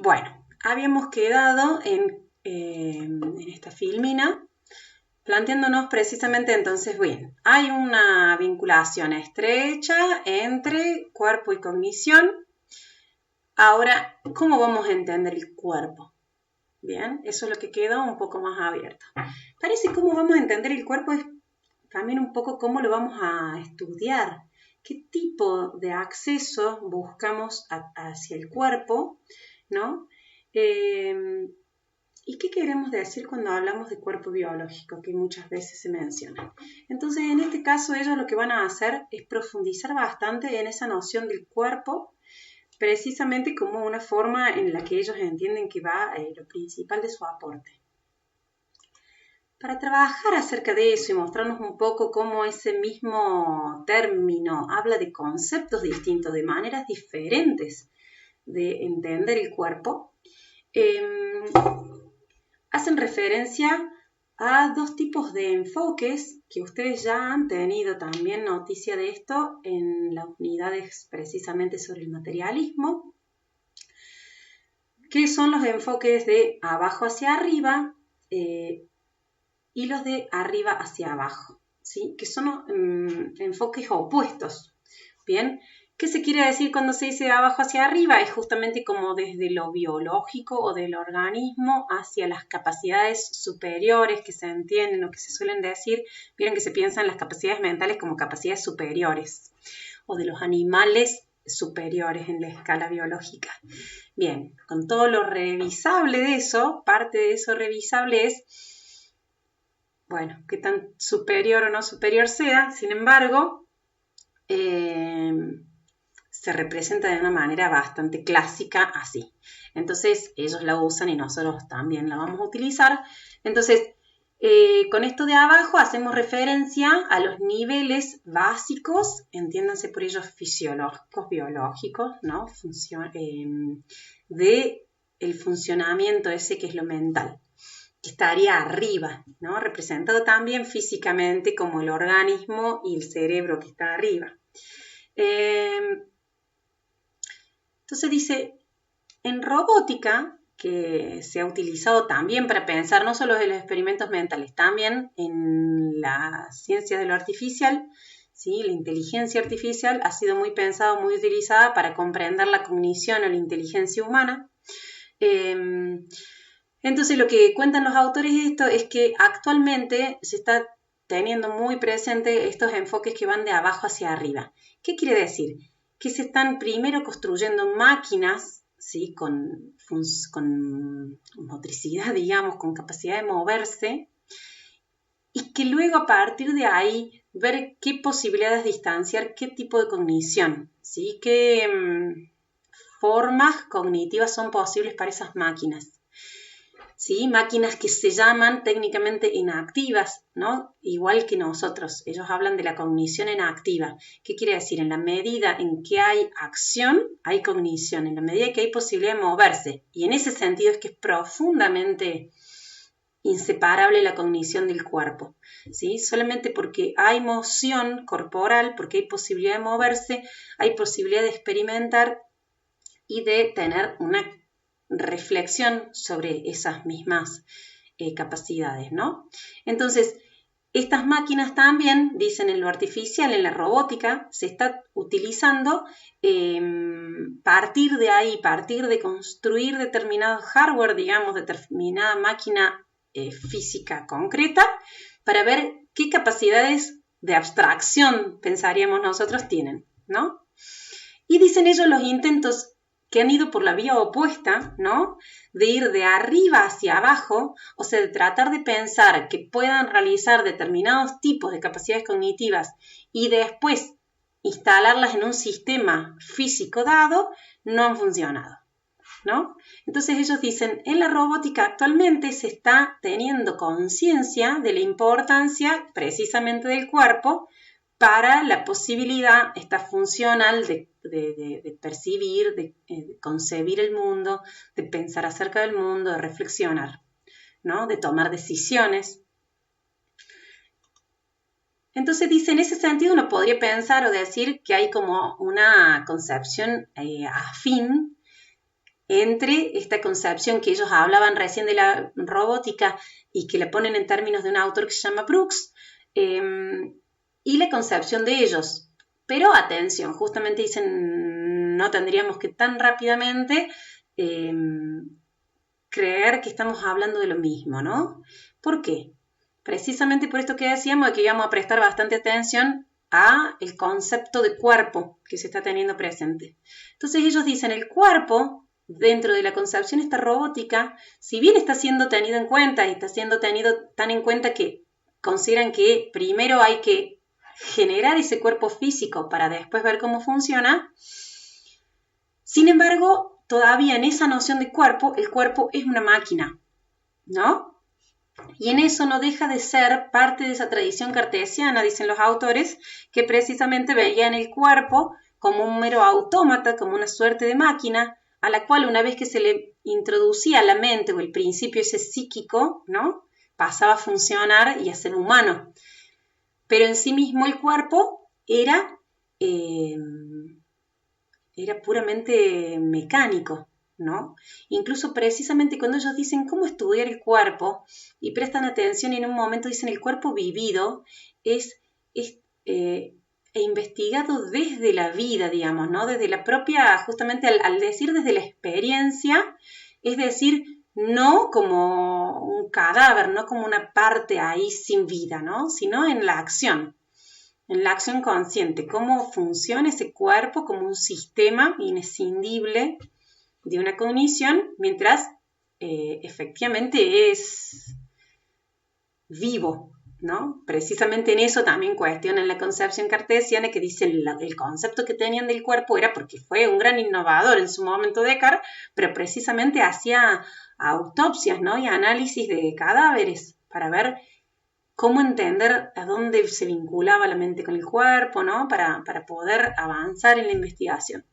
Bueno, habíamos quedado en esta filmina planteándonos precisamente entonces, bien, hay una vinculación estrecha entre cuerpo y cognición. Ahora, ¿cómo vamos a entender el cuerpo? Bien, eso es lo que queda un poco más abierto. Parece cómo vamos a entender el cuerpo es también un poco cómo lo vamos a estudiar, qué tipo de acceso buscamos hacia el cuerpo, ¿no? ¿Y qué queremos decir cuando hablamos de cuerpo biológico, que muchas veces se menciona? Entonces, en este caso, ellos lo que van a hacer es profundizar bastante en esa noción del cuerpo, precisamente como una forma en la que ellos entienden que va lo principal de su aporte. Para trabajar acerca de eso y mostrarnos un poco cómo ese mismo término habla de conceptos distintos, de maneras diferentes de entender el cuerpo, hacen referencia a dos tipos de enfoques que ustedes ya han tenido también noticia de esto en las unidades precisamente sobre el materialismo, que son los enfoques de abajo hacia arriba y los de arriba hacia abajo, ¿sí? Que son enfoques opuestos. Bien, ¿qué se quiere decir cuando se dice de abajo hacia arriba? Es justamente como desde lo biológico o del organismo hacia las capacidades superiores que se entienden o que se suelen decir. Vieron que se piensan las capacidades mentales como capacidades superiores o de los animales superiores en la escala biológica. Bien, con todo lo revisable de eso, parte de eso revisable es, bueno, qué tan superior o no superior sea, sin embargo, se representa de una manera bastante clásica así. Entonces, ellos la usan y nosotros también la vamos a utilizar. Entonces, con esto de abajo hacemos referencia a los niveles básicos, entiéndanse por ellos fisiológicos, biológicos, ¿no? De el funcionamiento ese que es lo mental, que estaría arriba, ¿no? Representado también físicamente como el organismo y el cerebro que está arriba. Entonces dice, en robótica, que se ha utilizado también para pensar no solo en los experimentos mentales, también en la ciencia de lo artificial, ¿sí? La inteligencia artificial ha sido muy pensada, muy utilizada para comprender la cognición o la inteligencia humana. Entonces lo que cuentan los autores de esto es que actualmente se está teniendo muy presente estos enfoques que van de abajo hacia arriba. ¿Qué quiere decir? Que se están primero construyendo máquinas, ¿sí? con motricidad, digamos, con capacidad de moverse, y que luego a partir de ahí ver qué posibilidades distanciar, qué tipo de cognición, ¿sí? qué formas cognitivas son posibles para esas máquinas. ¿Sí? Máquinas que se llaman técnicamente inactivas, ¿no? Igual que nosotros. Ellos hablan de la cognición inactiva. ¿Qué quiere decir? En la medida en que hay acción, hay cognición. En la medida que hay posibilidad de moverse. Y en ese sentido es que es profundamente inseparable la cognición del cuerpo, ¿sí? Solamente porque hay moción corporal, porque hay posibilidad de moverse, hay posibilidad de experimentar y de tener una reflexión sobre esas mismas capacidades, ¿no? Entonces, estas máquinas también, dicen en lo artificial, en la robótica, se está utilizando partir de ahí, partir de construir determinado hardware, digamos, determinada máquina física concreta, para ver qué capacidades de abstracción, pensaríamos nosotros, tienen, ¿no? Y dicen ellos los intentos que han ido por la vía opuesta, ¿no? De ir de arriba hacia abajo, o sea, de tratar de pensar que puedan realizar determinados tipos de capacidades cognitivas y después instalarlas en un sistema físico dado, no han funcionado, ¿no? Entonces ellos dicen, en la robótica actualmente se está teniendo conciencia de la importancia precisamente del cuerpo para la posibilidad esta funcional de percibir, de concebir el mundo, de pensar acerca del mundo, de reflexionar, ¿no? De tomar decisiones. Entonces dice, en ese sentido uno podría pensar o decir que hay como una concepción afín entre esta concepción que ellos hablaban recién de la robótica y que la ponen en términos de un autor que se llama Brooks, y la concepción de ellos. Pero atención, justamente dicen, no tendríamos que tan rápidamente creer que estamos hablando de lo mismo, ¿no? ¿Por qué? Precisamente por esto que decíamos, de que íbamos a prestar bastante atención a el concepto de cuerpo que se está teniendo presente. Entonces ellos dicen, el cuerpo, dentro de la concepción esta robótica, si bien está siendo tenido en cuenta y está siendo tenido tan en cuenta que consideran que primero hay que generar ese cuerpo físico para después ver cómo funciona, sin embargo, todavía en esa noción de cuerpo, el cuerpo es una máquina, ¿no? Y en eso no deja de ser parte de esa tradición cartesiana, dicen los autores, que precisamente veían el cuerpo como un mero autómata, como una suerte de máquina, a la cual una vez que se le introducía la mente o el principio ese psíquico, ¿no? Pasaba a funcionar y a ser humano. Pero en sí mismo el cuerpo era puramente mecánico, ¿no? Incluso precisamente cuando ellos dicen cómo estudiar el cuerpo y prestan atención y en un momento dicen el cuerpo vivido es investigado desde la vida, digamos, ¿no? Desde la propia, justamente al decir desde la experiencia, es decir, no como un cadáver, no como una parte ahí sin vida, ¿no? Sino en la acción consciente, cómo funciona ese cuerpo como un sistema inescindible de una cognición, mientras efectivamente es vivo, ¿no? Precisamente en eso también cuestionan la concepción cartesiana, que dice el concepto que tenían del cuerpo era porque fue un gran innovador en su momento Descartes, pero precisamente hacía autopsias, ¿no? Y análisis de cadáveres para ver cómo entender a dónde se vinculaba la mente con el cuerpo, ¿no? Para poder avanzar en la investigación.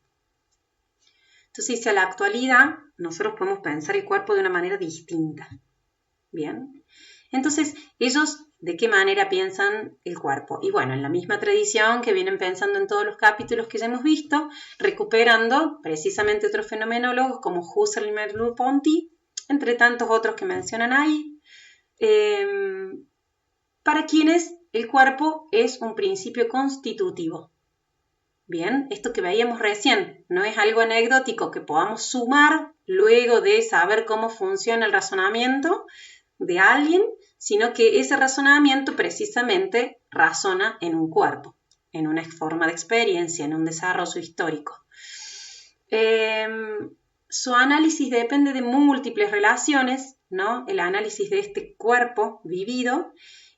Entonces, si a la actualidad nosotros podemos pensar el cuerpo de una manera distinta. Bien. Entonces, ellos, ¿de qué manera piensan el cuerpo? Y bueno, en la misma tradición que vienen pensando en todos los capítulos que ya hemos visto, recuperando precisamente otros fenomenólogos como Husserl y Merleau-Ponty, entre tantos otros que mencionan ahí, para quienes el cuerpo es un principio constitutivo. Bien, esto que veíamos recién no es algo anecdótico que podamos sumar luego de saber cómo funciona el razonamiento de alguien, sino que ese razonamiento precisamente razona en un cuerpo, en una forma de experiencia, en un desarrollo histórico. Su análisis depende de múltiples relaciones, ¿no? El análisis de este cuerpo vivido,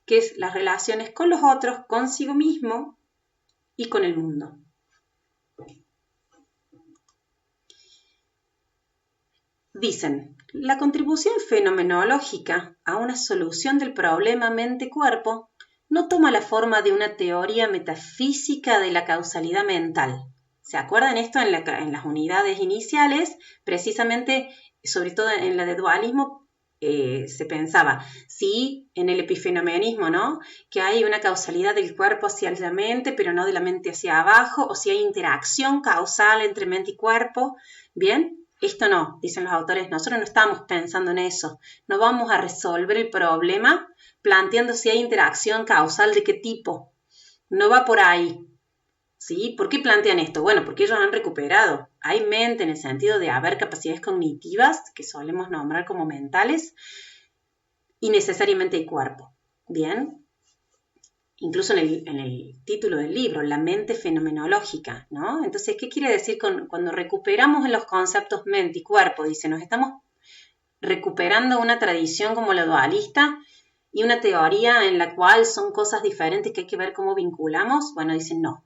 que es las relaciones con los otros, consigo mismo y con el mundo. Dicen, la contribución fenomenológica a una solución del problema mente-cuerpo no toma la forma de una teoría metafísica de la causalidad mental. ¿Se acuerdan esto en las unidades iniciales? Precisamente, sobre todo en la de dualismo, se pensaba, sí, en el epifenomenismo, ¿no? Que hay una causalidad del cuerpo hacia la mente, pero no de la mente hacia abajo, o si hay interacción causal entre mente y cuerpo. Bien, esto no, dicen los autores, nosotros no estamos pensando en eso, no vamos a resolver el problema planteando si hay interacción causal de qué tipo, no va por ahí. ¿Sí? ¿Por qué plantean esto? Bueno, porque ellos han recuperado. Hay mente en el sentido de haber capacidades cognitivas, que solemos nombrar como mentales, y necesariamente hay cuerpo. ¿Bien? Incluso en el título del libro, la mente fenomenológica, ¿no? Entonces, ¿qué quiere decir cuando recuperamos los conceptos mente y cuerpo? Dice, nos estamos recuperando una tradición como la dualista y una teoría en la cual son cosas diferentes que hay que ver cómo vinculamos. Bueno, dicen no.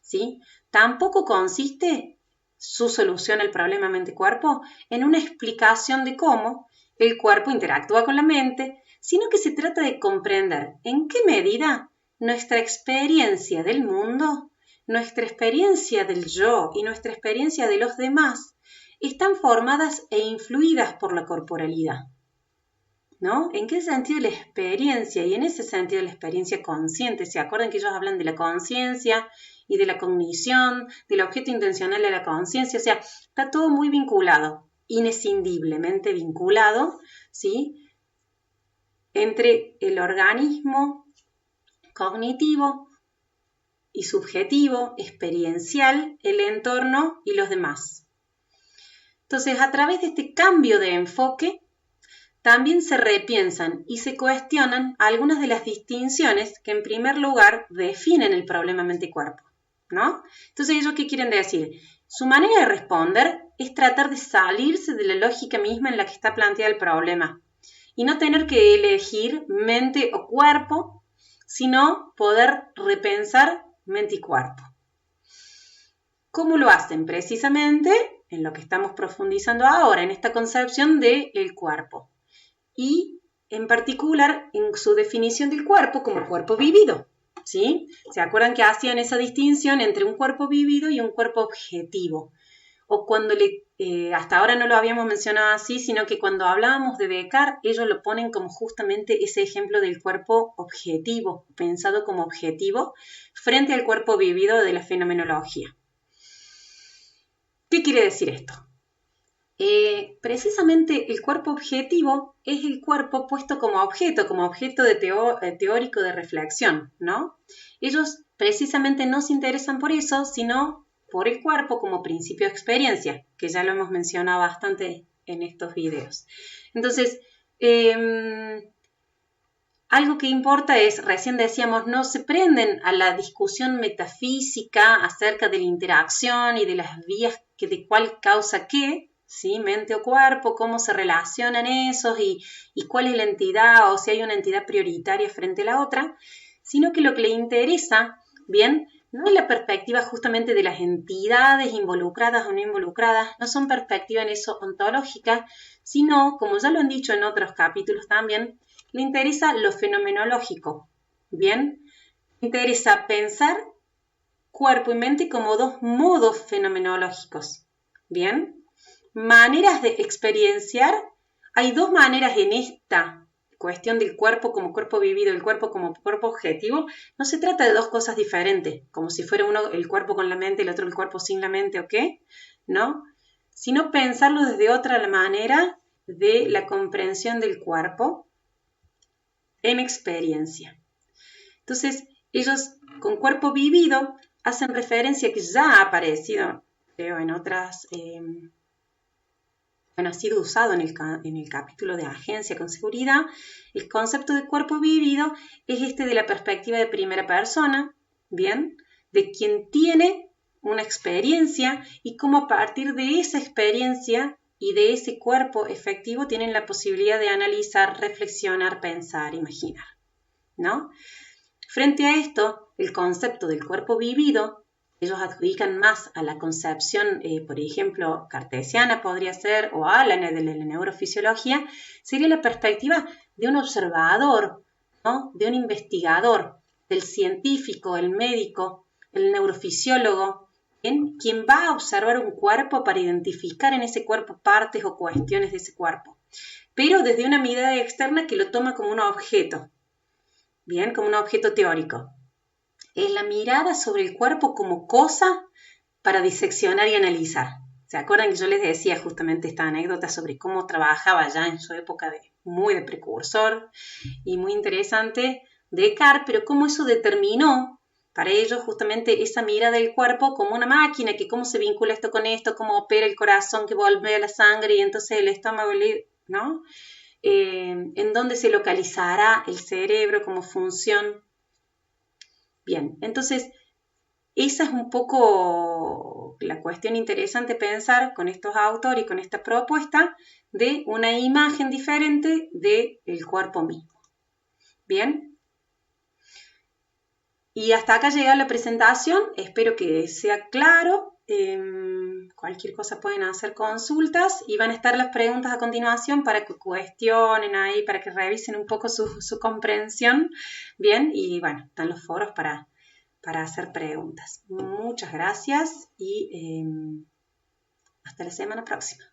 ¿Sí? Tampoco consiste su solución al problema mente-cuerpo en una explicación de cómo el cuerpo interactúa con la mente, sino que se trata de comprender en qué medida nuestra experiencia del mundo, nuestra experiencia del yo y nuestra experiencia de los demás están formadas e influidas por la corporalidad. ¿No? ¿En qué sentido la experiencia? Y en ese sentido la experiencia consciente. ¿Se acuerdan que ellos hablan de la conciencia y de la cognición, del objeto intencional de la conciencia? O sea, está todo muy vinculado. inescindiblemente vinculado, ¿sí?, entre el organismo cognitivo y subjetivo, experiencial, el entorno y los demás. Entonces, a través de este cambio de enfoque, también se repiensan y se cuestionan algunas de las distinciones que en primer lugar definen el problema mente-cuerpo, ¿no? Entonces, ¿ellos qué quieren decir? Su manera de responder es tratar de salirse de la lógica misma en la que está planteado el problema y no tener que elegir mente o cuerpo, sino poder repensar mente y cuerpo. ¿Cómo lo hacen? Precisamente en lo que estamos profundizando ahora, en esta concepción del cuerpo. Y en particular en su definición del cuerpo como cuerpo vivido, ¿sí? ¿Se acuerdan que hacían esa distinción entre un cuerpo vivido y un cuerpo objetivo? O cuando hasta ahora no lo habíamos mencionado así, sino que cuando hablábamos de Descartes, ellos lo ponen como justamente ese ejemplo del cuerpo objetivo, pensado como objetivo, frente al cuerpo vivido de la fenomenología. ¿Qué quiere decir esto? Precisamente el cuerpo objetivo es el cuerpo puesto como objeto teórico de reflexión, ¿no? Ellos precisamente no se interesan por eso, sino por el cuerpo como principio de experiencia, que ya lo hemos mencionado bastante en estos videos. Entonces, algo que importa es, recién decíamos, no se prenden a la discusión metafísica acerca de la interacción y de las vías de cuál causa qué, ¿sí? Mente o cuerpo, cómo se relacionan esos y cuál es la entidad o si hay una entidad prioritaria frente a la otra, sino que lo que le interesa, bien, no es la perspectiva justamente de las entidades involucradas o no involucradas, no son perspectivas en eso ontológicas, sino, como ya lo han dicho en otros capítulos también, le interesa lo fenomenológico, ¿bien? Le interesa pensar cuerpo y mente como dos modos fenomenológicos, ¿bien? Maneras de experienciar, hay dos maneras en esta cuestión del cuerpo como cuerpo vivido, el cuerpo como cuerpo objetivo, no se trata de dos cosas diferentes, como si fuera uno el cuerpo con la mente, el otro el cuerpo sin la mente, ¿o qué? ¿No? Sino pensarlo desde otra manera de la comprensión del cuerpo en experiencia. Entonces, ellos con cuerpo vivido hacen referencia que ya ha aparecido, creo, en otras... ha sido usado en el capítulo de agencia con seguridad. El concepto de cuerpo vivido es este de la perspectiva de primera persona, ¿bien? De quien tiene una experiencia y cómo a partir de esa experiencia y de ese cuerpo efectivo tienen la posibilidad de analizar, reflexionar, pensar, imaginar, ¿no? Frente a esto, el concepto del cuerpo vivido, ellos adjudican más a la concepción, por ejemplo, cartesiana podría ser, o a la de la neurofisiología, sería la perspectiva de un observador, ¿no? De un investigador, del científico, el médico, el neurofisiólogo, quien va a observar un cuerpo para identificar en ese cuerpo partes o cuestiones de ese cuerpo, pero desde una mirada externa que lo toma como un objeto, bien, como un objeto teórico. Es la mirada sobre el cuerpo como cosa para diseccionar y analizar. ¿Se acuerdan que yo les decía justamente esta anécdota sobre cómo trabajaba ya en su época muy de precursor y muy interesante Descartes, pero cómo eso determinó para ellos justamente esa mirada del cuerpo como una máquina, que cómo se vincula esto con esto, cómo opera el corazón que bombea la sangre y entonces el estómago, ¿no? En dónde se localizará el cerebro como función. Bien, entonces esa es un poco la cuestión interesante pensar con estos autores y con esta propuesta de una imagen diferente del cuerpo mismo. Bien, y hasta acá llega la presentación, espero que sea claro. Cualquier cosa pueden hacer consultas y van a estar las preguntas a continuación para que cuestionen ahí, para que revisen un poco su comprensión. Bien, y bueno, están los foros para hacer preguntas. Muchas gracias y hasta la semana próxima.